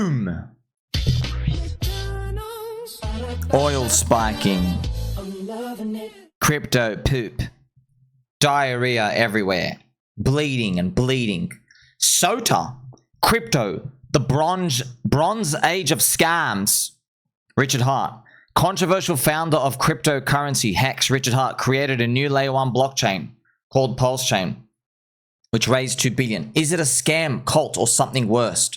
Boom! Oil spiking. Crypto poop. Diarrhea everywhere. Bleeding and bleeding. Sota. Crypto. The bronze age of scams. Richard Hart. Controversial founder of cryptocurrency Hex, Richard Hart, created a new layer 1 blockchain called PulseChain, which raised $2 billion. Is it a scam, cult, or something worse?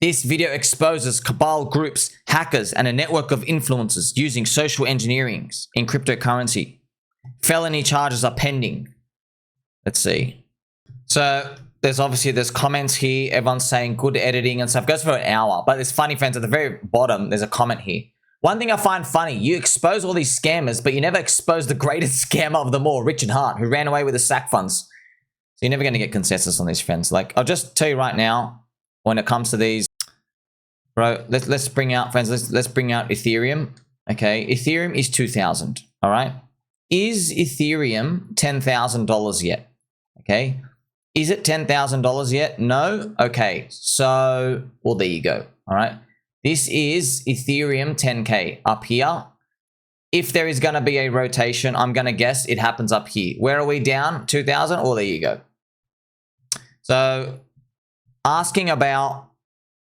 This video exposes cabal groups, hackers, and a network of influencers using social engineering in cryptocurrency. Felony charges are pending. Let's see. So there's comments here. Everyone's saying good editing and stuff. It goes for an hour, but it's funny, friends. At the very bottom, there's a comment here. One thing I find funny, you expose all these scammers, but you never expose the greatest scammer of them all, Richard Hart, who ran away with the SAC funds. So you're never going to get consensus on these, friends. Like, I'll just tell you right now, when it comes to these, bro, let's bring out, friends, let's bring out Ethereum. Okay, Ethereum is 2,000, all right? Is Ethereum $10,000 yet? Okay, is it $10,000 yet? No? Okay, so, well, there you go, all right? This is Ethereum 10K up here. If there is going to be a rotation, I'm going to guess it happens up here. Where are we down? 2,000? Oh, there you go. So asking about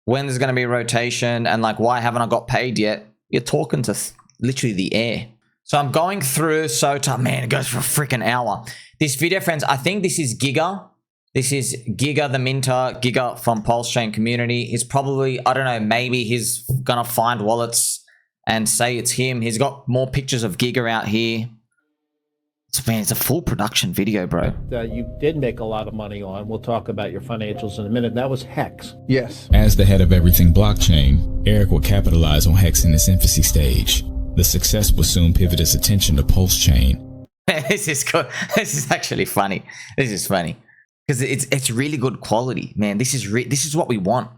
when there's going to be a rotation and like, why haven't I got paid yet? You're talking to literally the air. So I'm going through Sota. Man, it goes for a freaking hour. This video, friends, I think this is Giga. This is Giga the Minter, Giga from PulseChain community. He's probably, I don't know, maybe he's gonna find wallets and say it's him. He's got more pictures of Giga out here. Man, it's a full production video, bro. You did make a lot of money on. We'll talk about your financials in a minute. That was Hex. Yes. As the head of everything blockchain, Eric will capitalize on Hex in its infancy stage. The success will soon pivot his attention to PulseChain. This is good. This is actually funny. This is funny. Because it's really good quality, man. This is what we want.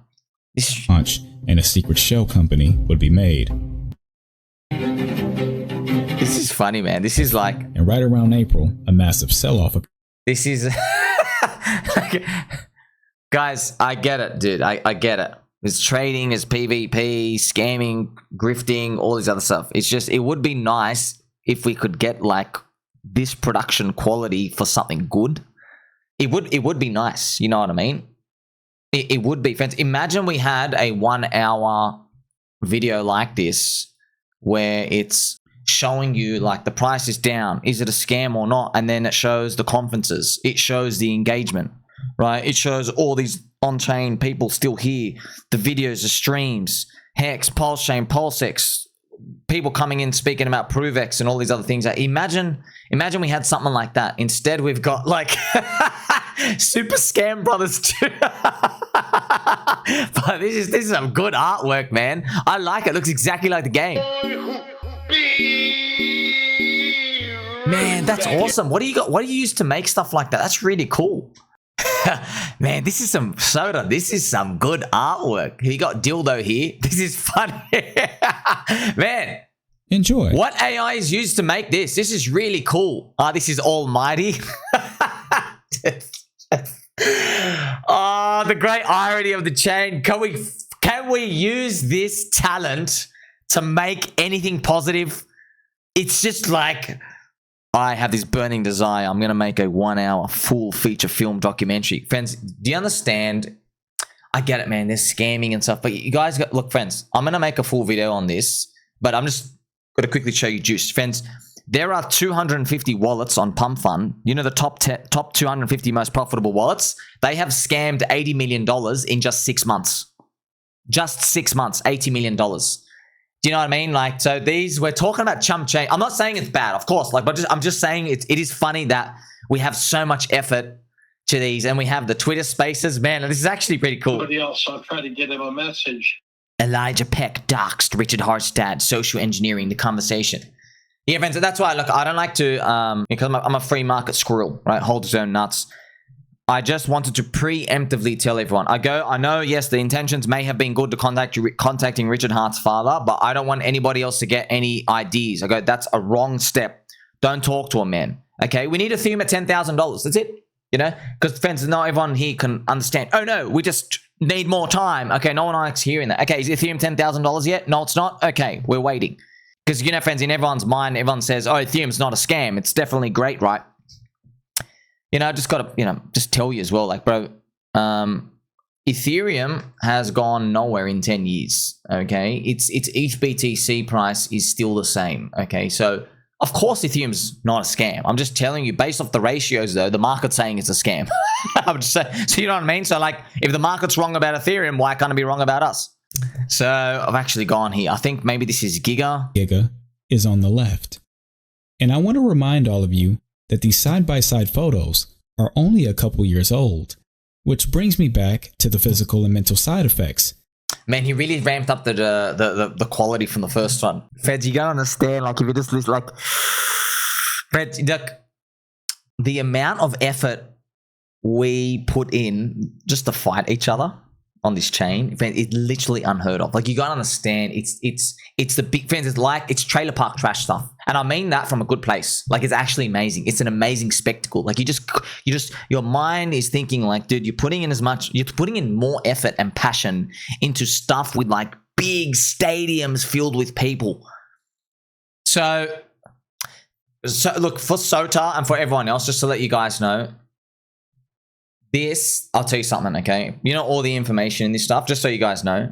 This is launch, and a secret shell company would be made. This is funny, man. This is like, and right around April, a massive sell-off. This is guys, I get it, dude. I get it. There's trading, there's PvP, scamming, grifting, all this other stuff. It's just, it would be nice if we could get like this production quality for something good. It would be nice, you know what I mean? It would be, friends. Imagine we had a 1 hour video like this where it's showing you like the price is down. Is it a scam or not? And then it shows the conferences. It shows the engagement, right? It shows all these on-chain people still here. The videos, the streams, Hex, PulseChain, PulseX, people coming in speaking about ProveX and all these other things. Imagine we had something like that. Instead, we've got like Super Scam Brothers too. But this is some good artwork, man. I like it. It looks exactly like the game. Man, that's awesome. What do you got? What do you use to make stuff like that? That's really cool. Man, this is some Sota. This is some good artwork. You got dildo here. This is funny. Man, enjoy. What AI is used to make this? This is really cool. This is almighty. Oh, the great irony of the chain. Can we use this talent to make anything positive? It's just like, I have this burning desire. I'm going to make a 1 hour full feature film documentary. Friends, do you understand? I get it, man. There's scamming and stuff. But you guys got, look, friends, I'm going to make a full video on this. But I'm just going to quickly show you juice. Friends, there are 250 wallets on PumpFun. You know the top 250 most profitable wallets? They have scammed $80 million in just 6 months. Just 6 months, $80 million. Do you know what I mean? Like, so these, we're talking about chump change. I'm not saying it's bad, of course. Like, but I'm just saying it is funny that we have so much effort to these, and we have the Twitter Spaces. Man, this is actually pretty cool. Somebody else, I'll try to get him a message. Elijah Peck doxed Richard Hart's dad, social engineering the conversation. Yeah, friends, that's why, look, I don't like to, because I'm a free market squirrel, right? Hold his own nuts. I just wanted to preemptively tell everyone. I know, yes, the intentions may have been good to contacting Richard Hart's father, but I don't want anybody else to get any IDs. I go, that's a wrong step. Don't talk to a man. Okay, we need Ethereum at $10,000. That's it. You know, because friends, not everyone here can understand. Oh no, we just Need more time. Okay, no one likes hearing that. Okay, is Ethereum $10,000 yet? No, it's not. Okay, we're waiting. Because, you know, friends, in everyone's mind, everyone says, oh, Ethereum's not a scam. It's definitely great, right? You know, I just got to, you know, just tell you as well, like, bro, Ethereum has gone nowhere in 10 years, okay? It's each BTC price is still the same, okay? So, of course, Ethereum's not a scam. I'm just telling you, based off the ratios, though, the market's saying it's a scam. I'm just saying, so you know what I mean? So, like, if the market's wrong about Ethereum, why can't it be wrong about us? So, I've actually gone here. I think maybe this is Giga. Giga is on the left. And I want to remind all of you that these side-by-side photos are only a couple years old, which brings me back to the physical and mental side effects. Man, he really ramped up the quality from the first one. Feds, you gotta understand, like, if you just listen, like, Feds, the amount of effort we put in just to fight each other on this chain, it's literally unheard of. Like, you gotta understand, it's the big fans. It's trailer park trash stuff, and I mean that from a good place. Like, it's actually amazing. It's an amazing spectacle. Like, your mind is thinking, like, dude, you're putting in more effort and passion into stuff with like big stadiums filled with people. So look, for Sota and for everyone else, just to let you guys know. This, I'll tell you something, okay? You know, all the information in this stuff, just so you guys know,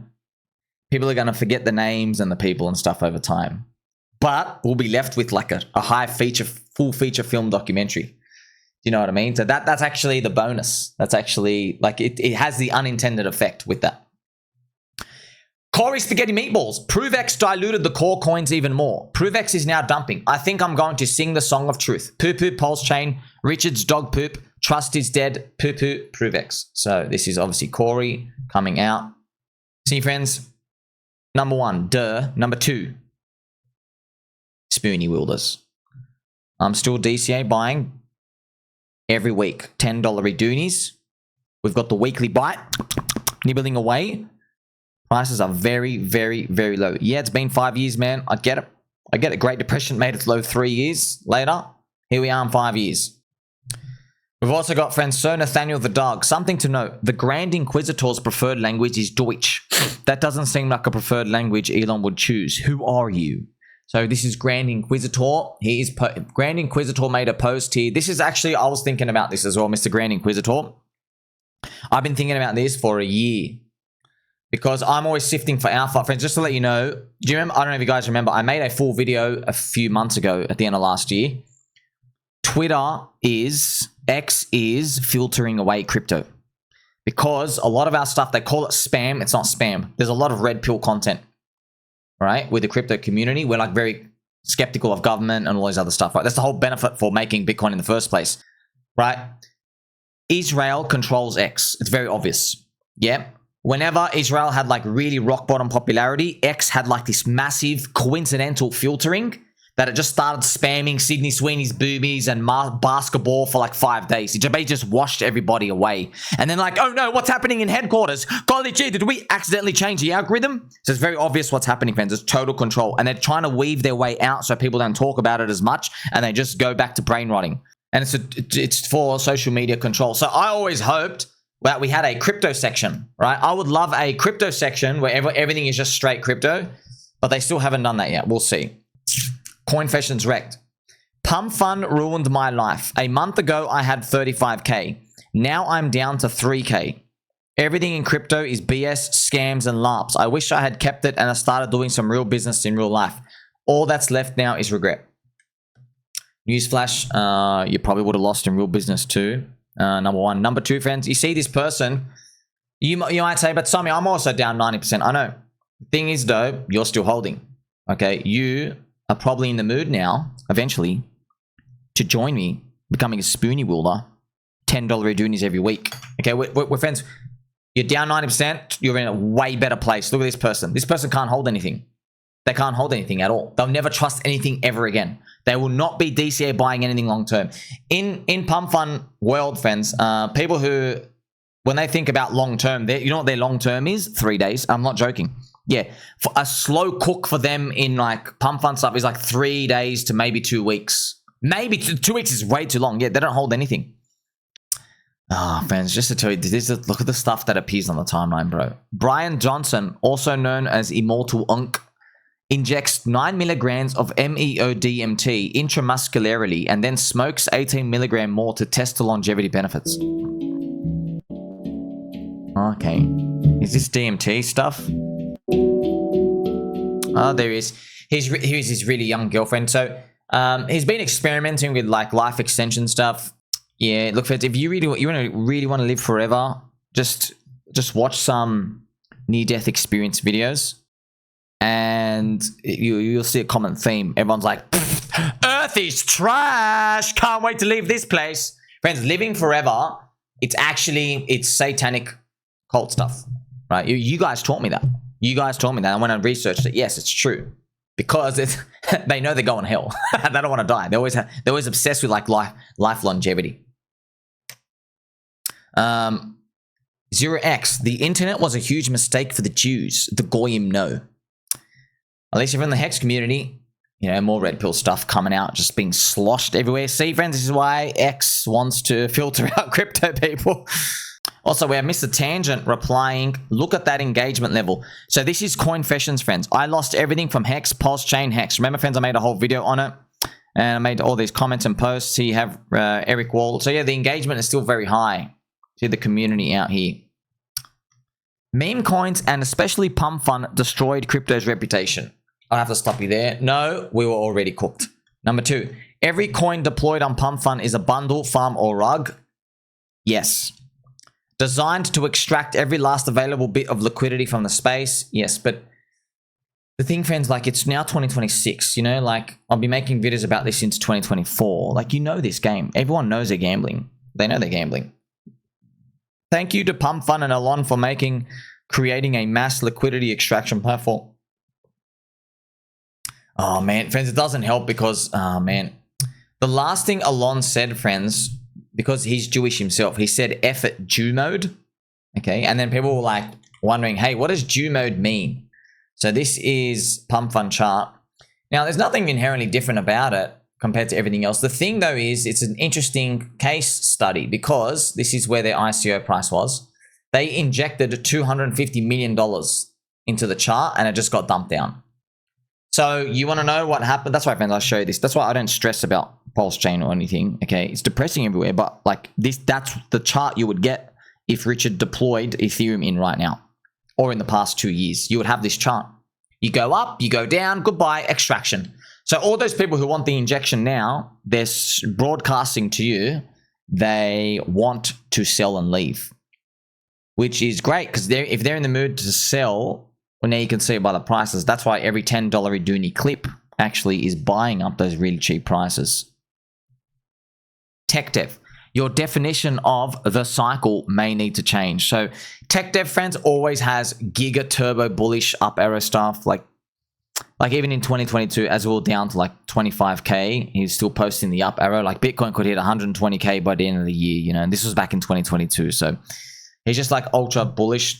people are going to forget the names and the people and stuff over time. But we'll be left with like a full feature film documentary. You know what I mean? So that's actually the bonus. That's actually, like, it has the unintended effect with that. Corey Spaghetti Meatballs. ProveX diluted the core coins even more. ProveX is now dumping. I think I'm going to sing the song of truth. Poo Poo PulseChain, Richard's dog poop, trust is dead, Poo Poo ProveX. So this is obviously Corey coming out. See, friends, number one, duh. Number two, Spoonie Wielders. I'm still DCA buying every week. $10 redoonies. We've got the weekly bite, nibbling away. Prices are very, very, very low. Yeah, it's been 5 years, man. I get it. I get it. Great Depression made its low 3 years later. Here we are in 5 years. We've also got friends Sir Nathaniel the Dog. Something to note. The Grand Inquisitor's preferred language is Deutsch. That doesn't seem like a preferred language Elon would choose. Who are you? So this is Grand Inquisitor. Grand Inquisitor made a post here. This is actually, I was thinking about this as well, Mr. Grand Inquisitor. I've been thinking about this for a year. Because I'm always sifting for alpha. Friends, just to let you know, do you remember? I don't know if you guys remember. I made a full video a few months ago at the end of last year. X is filtering away crypto. Because a lot of our stuff, they call it spam. It's not spam. There's a lot of red pill content, right? With the crypto community, we're like very skeptical of government and all these other stuff, right? That's the whole benefit for making Bitcoin in the first place, right? Israel controls X. It's very obvious. Yeah. Whenever Israel had like really rock bottom popularity, X had like this massive coincidental filtering that it just started spamming Sydney Sweeney's boobies and basketball for like 5 days. It just washed everybody away. And then like, oh no, what's happening in headquarters? Golly gee, did we accidentally change the algorithm? So it's very obvious what's happening, friends. It's total control. And they're trying to weave their way out so people don't talk about it as much and they just go back to brain rotting. And it's for social media control. So I always hoped that we had a crypto section, right? I would love a crypto section where everything is just straight crypto, but they still haven't done that yet. We'll see. Coinfessions Rekt. PumpFun ruined my life. A month ago, I had 35K. Now I'm down to 3K. Everything in crypto is BS, scams, and LARPs. I wish I had kept it and I started doing some real business in real life. All that's left now is regret. Newsflash, you probably would have lost in real business too. Number one. Number two, friends, you see this person, you might say, but Sommi, I'm also down 90%. I know. Thing is, though, you're still holding. Okay, you are probably in the mood now, eventually, to join me becoming a Spoonie Wielder, $10 redoonies every week. Okay, we're friends. You're down 90%. You're in a way better place. Look at this person. This person can't hold anything. They can't hold anything at all. They'll never trust anything ever again. They will not be DCA buying anything long term. In PumpFun world, friends, people who, when they think about long term, you know what their long term is? 3 days. I'm not joking. Yeah, for a slow cook for them in like PumpFun stuff is like 3 days to maybe 2 weeks. Maybe 2 weeks is way too long. Yeah, they don't hold anything. Ah, friends, just to tell you, look at the stuff that appears on the timeline, bro. Brian Johnson, also known as Immortal Unk, injects 9 milligrams of MEODMT intramuscularly and then smokes 18 milligram more to test the longevity benefits. Okay. Is this DMT stuff? Oh, there is. Here's his really young girlfriend. So, he's been experimenting with like life extension stuff. Yeah, look, friends, if you really want to live forever, just watch some near-death experience videos, and you'll see a common theme. Everyone's like, Earth is trash. Can't wait to leave this place. Friends, living forever, it's satanic cult stuff, right? You guys taught me that. You guys taught me that. And when I researched it, yes, it's true. Because they know they're going hell. They don't want to die. They're always obsessed with like life longevity. 0x, the internet was a huge mistake for the Jews. The Goyim know. At least if you're in the Hex community, you know, more red pill stuff coming out, just being sloshed everywhere. See, friends, this is why X wants to filter out crypto people. Also, we have Mr. Tangent replying, look at that engagement level. So this is Coinfessions, friends. I lost everything from Hex, PulseChain, Hex. Remember, friends, I made a whole video on it. And I made all these comments and posts. Here you have Eric Wall. So yeah, the engagement is still very high. See the community out here. Meme coins and especially PumpFun destroyed crypto's reputation. I'll have to stop you there. No, we were already cooked. Number 2, every coin deployed on PumpFun is a bundle, farm, or rug. Yes. Designed to extract every last available bit of liquidity from the space. Yes, but the thing, friends, like it's now 2026, you know, like I'll be making videos about this since 2024. Like, you know this game. Everyone knows they're gambling. They know they're gambling. Thank you to PumpFun and Alon for creating a mass liquidity extraction platform. Oh, man, friends, it doesn't help because, man, the last thing Alon said, friends, because he's Jewish himself, he said effort Jew mode. Okay, and then people were like wondering, hey, what does Jew mode mean? So this is PumpFun chart. Now, there's nothing inherently different about it compared to everything else. The thing, though, is it's an interesting case study because this is where their ICO price was. They injected $250 million into the chart and it just got dumped down. So you want to know what happened? That's why, friends, I'll show you this. That's why I don't stress about PulseChain or anything. Okay, it's depressing everywhere, but like that's the chart you would get if Richard deployed Ethereum in right now or in the past 2 years. You would have this chart. You go up, you go down, goodbye, extraction. So all those people who want the injection now, they're broadcasting to you they want to sell and leave, which is great because if they're in the mood to sell, well, now you can see it by the prices. That's why every $10 Iduni clip actually is buying up those really cheap prices. Tech dev. Your definition of the cycle may need to change. So tech dev, friends, always has giga turbo bullish up arrow stuff. Like even in 2022, as we were down to like 25K, he's still posting the up arrow. Like Bitcoin could hit 120K by the end of the year, you know, and this was back in 2022. So he's just like ultra bullish.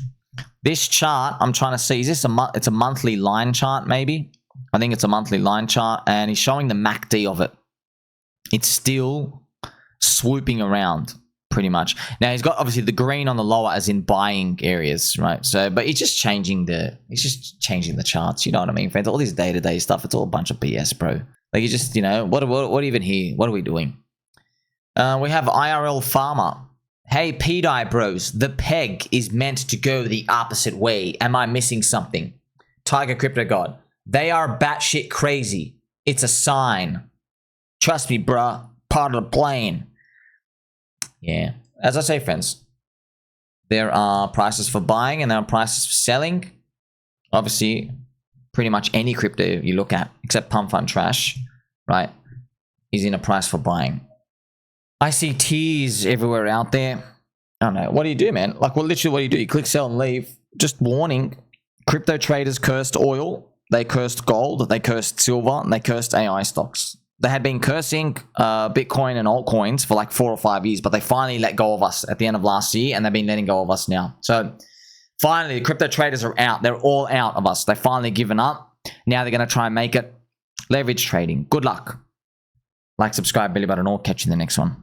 This chart, I'm trying to see, is this it's a monthly line chart maybe? I think it's a monthly line chart, and he's showing the MACD of it. It's still swooping around pretty much. Now he's got obviously the green on the lower as in buying areas, right? So, but he's just changing the charts, you know what I mean, friends? All this day-to-day stuff, it's all a bunch of BS, bro. Like you just, you know, what even here? What are we doing? We have IRL Farmer. Hey, pDAI bros, the peg is meant to go the opposite way. Am I missing something? Tiger Crypto God. They are batshit crazy. It's a sign. Trust me, bruh. Part of the plane. Yeah. As I say, friends, there are prices for buying and there are prices for selling. Obviously, pretty much any crypto you look at, except PumpFun trash, right, is in a price for buying. I see T's everywhere out there. I don't know. What do you do, man? Like, well, literally, what do? You click sell and leave. Just warning. Crypto traders cursed oil. They cursed gold. They cursed silver. And they cursed AI stocks. They had been cursing Bitcoin and altcoins for like 4 or 5 years, but they finally let go of us at the end of last year, and they've been letting go of us now. So finally, the crypto traders are out. They're all out of us. They've finally given up. Now they're going to try and make it leverage trading. Good luck. Like, subscribe, belly button, or catch you in the next one.